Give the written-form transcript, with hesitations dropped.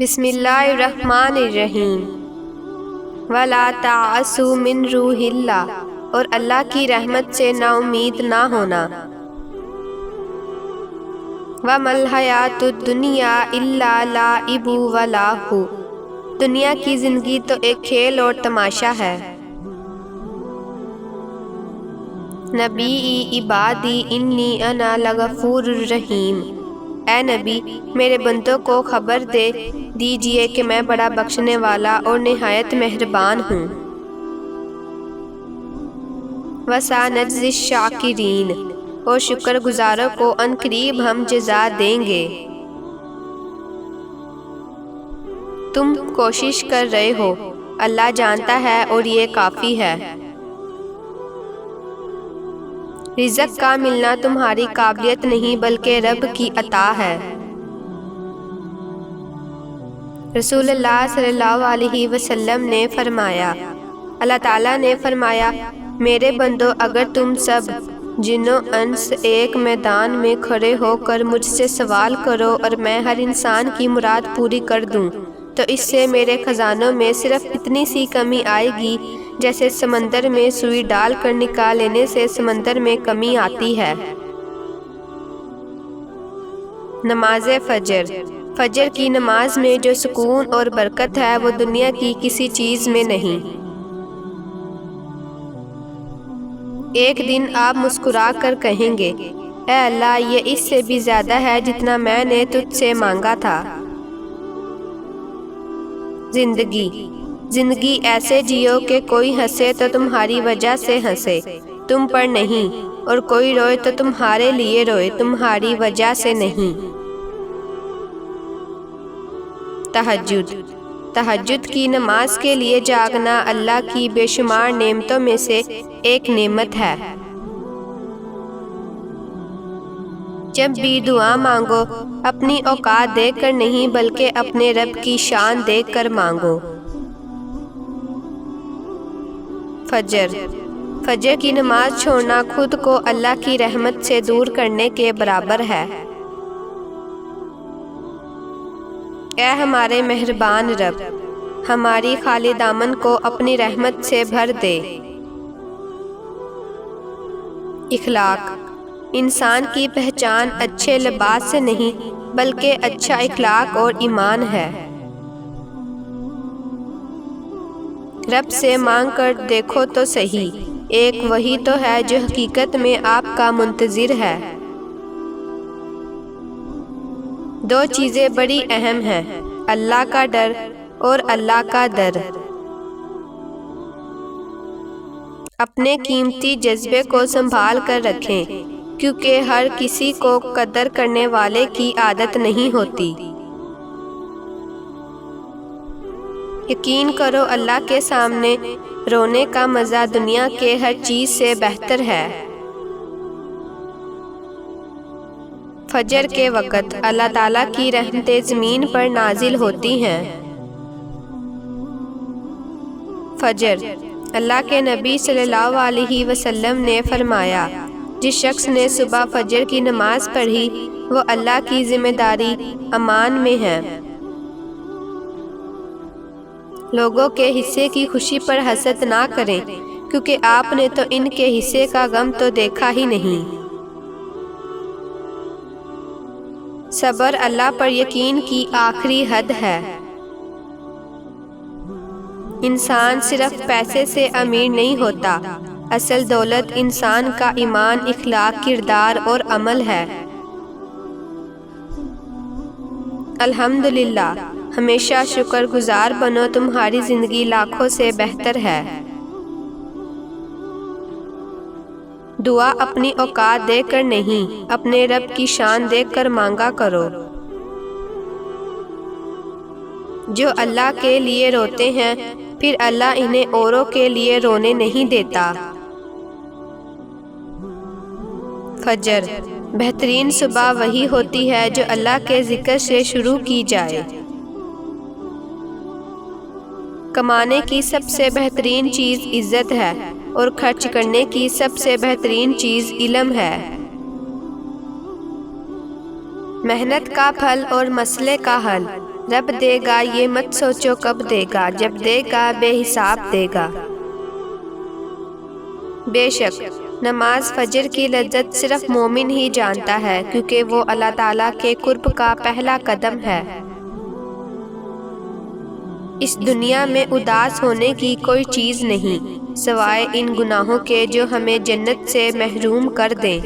بسم اللہ الرحمن الرحیم وَلَا تَعْأَسُوا مِن رُوحِ اللہ، اور اللہ کی رحمت سے نا امید نہ ہونا۔ وَمَا الْحَيَاةُ الدُّنْيَا إِلَّا لَعِبٌ وَلَهْوٌ، دنیا کی زندگی تو ایک کھیل اور تماشا ہے۔ نبی عبادی انی انا لغفور الرحیم، اے نبی میرے بندوں کو خبر دے دیجئے کہ میں بڑا بخشنے والا اور نہایت مہربان ہوں۔ وَسَنَجْزِي الشَّاکِرِینَ، اور شکر گزاروں کو ان قریب ہم جزا دیں گے۔ تم کوشش کر رہے ہو، اللہ جانتا ہے اور یہ کافی ہے۔ رزق کا ملنا تمہاری قابلیت نہیں بلکہ رب کی عطا ہے۔ رسول اللہ صلی اللہ علیہ وسلم نے فرمایا، اللہ تعالیٰ نے فرمایا، میرے بندو اگر تم سب جن و انس ایک میدان میں کھڑے ہو کر مجھ سے سوال کرو اور میں ہر انسان کی مراد پوری کر دوں تو اس سے میرے خزانوں میں صرف اتنی سی کمی آئے گی جیسے سمندر میں سوئی ڈال کر نکال لینے سے سمندر میں کمی آتی ہے۔ نماز فجر، فجر کی نماز میں جو سکون اور برکت ہے وہ دنیا کی کسی چیز میں نہیں۔ ایک دن آپ مسکرا کر کہیں گے، اے اللہ یہ اس سے بھی زیادہ ہے جتنا میں نے تجھ سے مانگا تھا۔ زندگی ایسے جیو کہ کوئی ہنسے تو تمہاری وجہ سے ہنسے، تم پر نہیں، اور کوئی روئے تو تمہارے لیے روئے، تمہاری وجہ سے نہیں۔ تہجد کی نماز کے لیے جاگنا اللہ کی بے شمار نعمتوں میں سے ایک نعمت ہے۔ جب بھی دعا مانگو اپنی اوقات دیکھ کر نہیں بلکہ اپنے رب کی شان دیکھ کر مانگو۔ فجر کی نماز چھوڑنا خود کو اللہ کی رحمت سے دور کرنے کے برابر ہے۔ اے ہمارے مہربان رب، ہماری خالی دامن کو اپنی رحمت سے بھر دے۔ اخلاق، انسان کی پہچان اچھے لباس سے نہیں بلکہ اچھا اخلاق اور ایمان ہے۔ رب سے مانگ کر دیکھو تو صحیح، ایک وہی تو ہے جو حقیقت میں آپ کا منتظر ہے۔ دو چیزیں بڑی اہم ہیں، اللہ کا ڈر اور اللہ کا در۔ اپنے قیمتی جذبے کو سنبھال کر رکھیں، کیونکہ ہر کسی کو قدر کرنے والے کی عادت نہیں ہوتی۔ یقین کرو اللہ کے سامنے رونے کا مزہ دنیا کے ہر چیز سے بہتر ہے۔ فجر کے وقت اللہ تعالیٰ کی رحمتیں زمین پر نازل ہوتی ہیں۔ فجر، اللہ کے نبی صلی اللہ علیہ وسلم نے فرمایا، جس شخص نے صبح فجر کی نماز پڑھی وہ اللہ کی ذمہ داری امان میں ہے۔ لوگوں کے حصے کی خوشی پر حسد نہ کریں، کیونکہ آپ نے تو ان کے حصے کا غم تو دیکھا ہی نہیں۔ صبر اللہ پر یقین کی آخری حد ہے۔ انسان صرف پیسے سے امیر نہیں ہوتا، اصل دولت انسان کا ایمان، اخلاق، کردار اور عمل ہے۔ الحمدللہ، ہمیشہ شکر گزار بنو، تمہاری زندگی لاکھوں سے بہتر ہے۔ دعا اپنی اوقات دیکھ کر نہیں، اپنے رب کی شان دیکھ کر مانگا کرو۔ جو اللہ کے لیے روتے ہیں پھر اللہ انہیں اوروں کے لیے رونے نہیں دیتا۔ فجر، بہترین صبح وہی ہوتی ہے جو اللہ کے ذکر سے شروع کی جائے۔ کمانے کی سب سے بہترین چیز عزت ہے اور خرچ کرنے کی سب سے بہترین چیز علم ہے۔ محنت کا پھل اور مسئلے کا حل، رب دے گا یہ مت سوچو کب دے گا، جب دے گا بے حساب دے گا۔ بے شک نماز فجر کی لذت صرف مومن ہی جانتا ہے، کیونکہ وہ اللہ تعالیٰ کے قرب کا پہلا قدم ہے۔ اس دنیا میں اداس ہونے کی کوئی چیز نہیں سوائے ان گناہوں کے جو ہمیں جنت سے محروم کر دیں۔